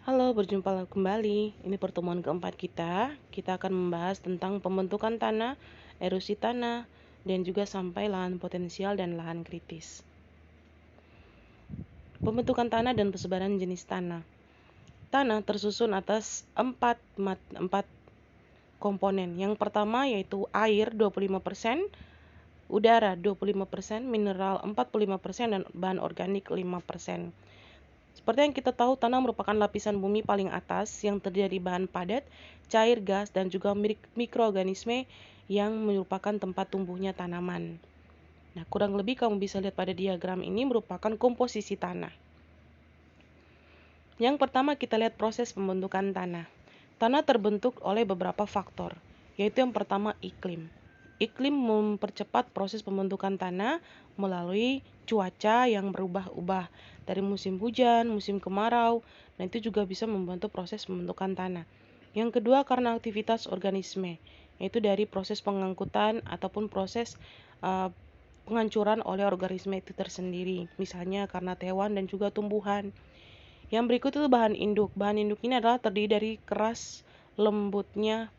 Halo, berjumpa kembali. Ini pertemuan keempat kita. Kita akan membahas tentang pembentukan tanah, erosi tanah, dan juga sampai lahan potensial dan lahan kritis. Pembentukan tanah dan persebaran jenis tanah. Tanah tersusun atas empat komponen. Yang pertama yaitu air 25%, udara 25%, mineral 45%, dan bahan organik 5%. Seperti yang kita tahu, tanah merupakan lapisan bumi paling atas yang terdiri dari bahan padat, cair, gas, dan juga mikroorganisme yang merupakan tempat tumbuhnya tanaman. Nah, kurang lebih kamu bisa lihat pada diagram ini merupakan komposisi tanah. Yang pertama kita lihat proses pembentukan tanah. Tanah terbentuk oleh beberapa faktor, yaitu yang pertama iklim. Iklim mempercepat proses pembentukan tanah melalui cuaca yang berubah-ubah dari musim hujan, musim kemarau, dan itu juga bisa membantu proses pembentukan tanah. Yang kedua karena aktivitas organisme, yaitu dari proses pengangkutan ataupun proses penghancuran oleh organisme itu tersendiri, misalnya karena hewan dan juga tumbuhan. Yang berikut itu bahan induk. Bahan induk ini adalah terdiri dari keras lembutnya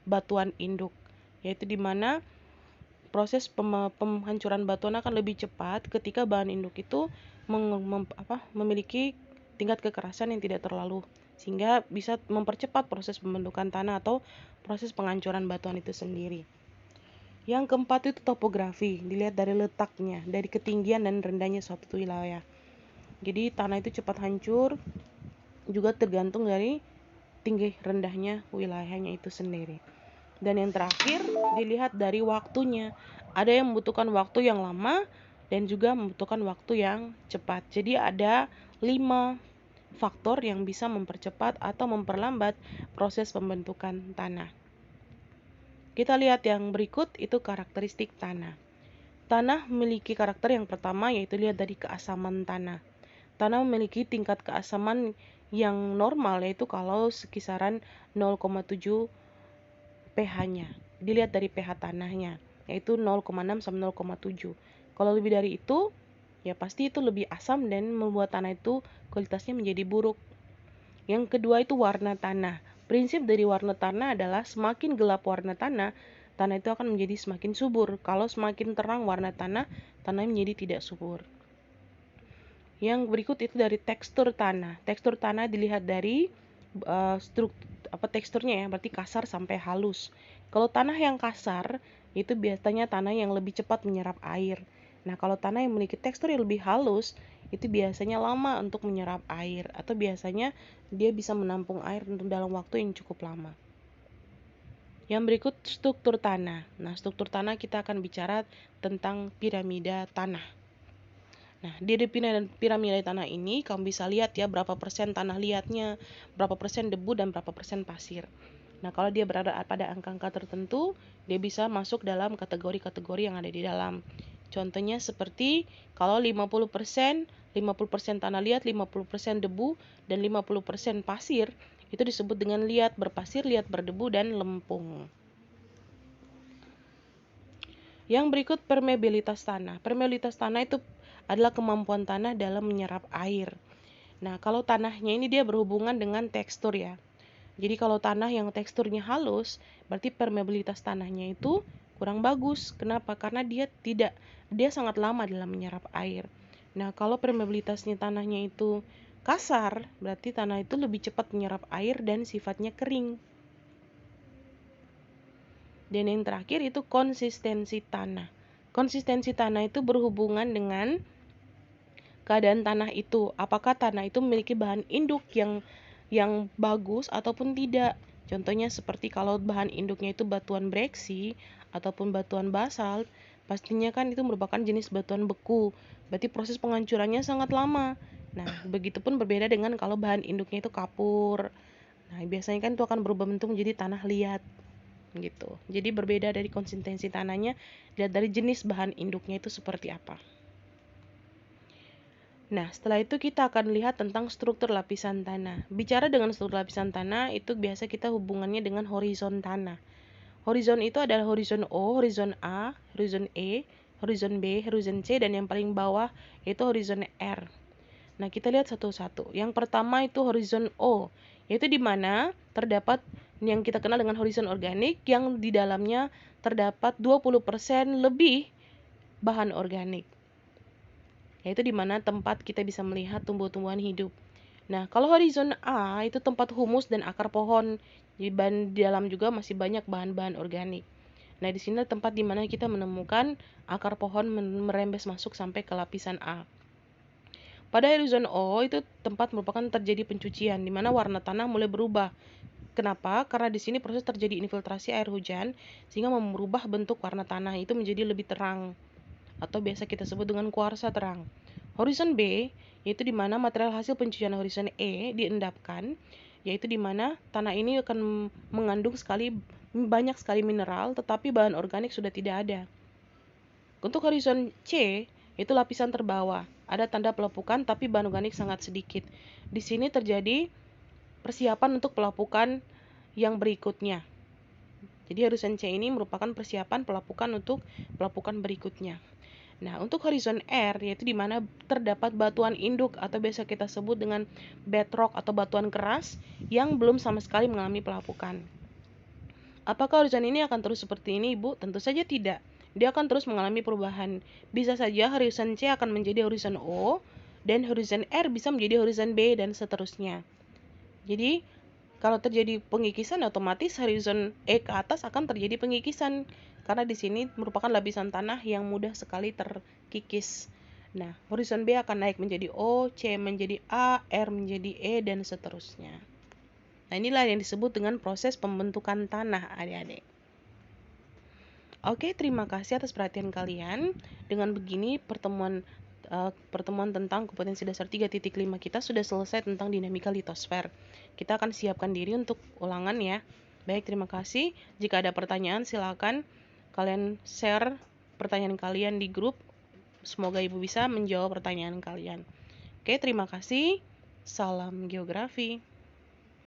batuan induk, yaitu di mana proses penghancuran batuan akan lebih cepat ketika bahan induk itu memiliki tingkat kekerasan yang tidak terlalu, sehingga bisa mempercepat proses pembentukan tanah atau proses penghancuran batuan itu sendiri. Yang keempat itu topografi, dilihat dari letaknya, dari ketinggian dan rendahnya suatu wilayah. Jadi tanah itu cepat hancur juga tergantung dari tinggi rendahnya wilayahnya itu sendiri. Dan yang terakhir dilihat dari waktunya. Ada yang membutuhkan waktu yang lama dan juga membutuhkan waktu yang cepat. Jadi ada 5 faktor yang bisa mempercepat atau memperlambat proses pembentukan tanah. Kita lihat yang berikut itu karakteristik tanah. Tanah memiliki karakter yang pertama yaitu lihat dari keasaman tanah. Tanah memiliki tingkat keasaman yang normal yaitu kalau sekisaran 0,7 pH-nya. Dilihat dari pH tanahnya yaitu 0,6 sampai 0,7. Kalau lebih dari itu ya pasti itu lebih asam dan membuat tanah itu kualitasnya menjadi buruk. Yang kedua itu warna tanah. Prinsip dari warna tanah adalah semakin gelap warna tanah, tanah itu akan menjadi semakin subur. Kalau semakin terang warna tanah, tanah menjadi tidak subur. Yang berikut itu dari tekstur tanah. Tekstur tanah dilihat dari teksturnya ya, berarti kasar sampai halus. Kalau tanah yang kasar, itu biasanya tanah yang lebih cepat menyerap air. Nah, kalau tanah yang memiliki tekstur yang lebih halus, itu biasanya lama untuk menyerap air, atau biasanya dia bisa menampung air untuk dalam waktu yang cukup lama. Yang berikut struktur tanah. Nah, struktur tanah kita akan bicara tentang piramida tanah. Nah, di piramida tanah ini kamu bisa lihat ya berapa persen tanah liatnya, berapa persen debu, dan berapa persen pasir. Nah, kalau dia berada pada angka-angka tertentu, dia bisa masuk dalam kategori-kategori yang ada di dalam. Contohnya seperti kalau 50% tanah liat, 50% debu, dan 50% pasir, itu disebut dengan liat berpasir, liat berdebu, dan lempung. Yang berikut permeabilitas tanah. Permeabilitas tanah itu adalah kemampuan tanah dalam menyerap air. Nah, kalau tanahnya ini dia berhubungan dengan tekstur ya. Jadi kalau tanah yang teksturnya halus, berarti permeabilitas tanahnya itu kurang bagus. Kenapa? Karena dia sangat lama dalam menyerap air. Nah, kalau permeabilitasnya tanahnya itu kasar, berarti tanah itu lebih cepat menyerap air dan sifatnya kering. Dan yang terakhir itu konsistensi tanah. Konsistensi tanah itu berhubungan dengan keadaan tanah itu. Apakah tanah itu memiliki bahan induk yang bagus ataupun tidak. Contohnya seperti kalau bahan induknya itu batuan breksi ataupun batuan basalt, pastinya kan itu merupakan jenis batuan beku. Berarti proses penghancurannya sangat lama. Nah, begitupun berbeda dengan kalau bahan induknya itu kapur. Nah, biasanya kan itu akan berubah bentuk menjadi tanah liat gitu. Jadi berbeda dari konsistensi tanahnya, lihat dari jenis bahan induknya itu seperti apa. Nah, setelah itu kita akan lihat tentang struktur lapisan tanah. Bicara dengan struktur lapisan tanah, itu biasa kita hubungannya dengan horizon tanah. Horizon itu adalah horizon O, horizon A, horizon E, horizon B, horizon C, dan yang paling bawah itu horizon R. Nah, kita lihat satu-satu. Yang pertama itu horizon O, yaitu di mana terdapat yang kita kenal dengan horizon organik yang di dalamnya terdapat 20% lebih bahan organik. Yaitu di mana tempat kita bisa melihat tumbuh-tumbuhan hidup. Nah, kalau horizon A itu tempat humus dan akar pohon. Di dalam juga masih banyak bahan-bahan organik. Nah, di sini tempat di mana kita menemukan akar pohon merembes masuk sampai ke lapisan A. Pada horizon O itu tempat merupakan terjadi pencucian, di mana warna tanah mulai berubah. Kenapa? Karena di sini proses terjadi infiltrasi air hujan, sehingga merubah bentuk warna tanah itu menjadi lebih terang, atau biasa kita sebut dengan kuarsa terang. Horizon B, yaitu di mana material hasil pencucian horizon E diendapkan, yaitu di mana tanah ini akan mengandung banyak sekali mineral, tetapi bahan organik sudah tidak ada. Untuk horizon C, itu lapisan terbawah. Ada tanda pelepukan, tapi bahan organik sangat sedikit. Di sini terjadi persiapan untuk pelepukan yang berikutnya. Jadi horizon C ini merupakan persiapan pelepukan untuk pelepukan berikutnya. Nah, untuk horizon R, yaitu di mana terdapat batuan induk atau biasa kita sebut dengan bedrock atau batuan keras yang belum sama sekali mengalami pelapukan. Apakah horizon ini akan terus seperti ini, Ibu? Tentu saja tidak. Dia akan terus mengalami perubahan. Bisa saja horizon C akan menjadi horizon O, dan horizon R bisa menjadi horizon B, dan seterusnya. Jadi, kalau terjadi pengikisan, otomatis horizon E ke atas akan terjadi pengikisan. Karena di sini merupakan lapisan tanah yang mudah sekali terkikis. Nah, horizon B akan naik menjadi O, C menjadi A, R menjadi E, dan seterusnya. Nah, inilah yang disebut dengan proses pembentukan tanah, adik-adik. Oke, terima kasih atas perhatian kalian. Dengan begini, pertemuan tentang kompetensi dasar 3.5 kita sudah selesai tentang dinamika litosfer. Kita akan siapkan diri untuk ulangan ya. Baik, terima kasih. Jika ada pertanyaan, silakan kalian share pertanyaan kalian di grup. Semoga Ibu bisa menjawab pertanyaan kalian. Oke, terima kasih. Salam geografi.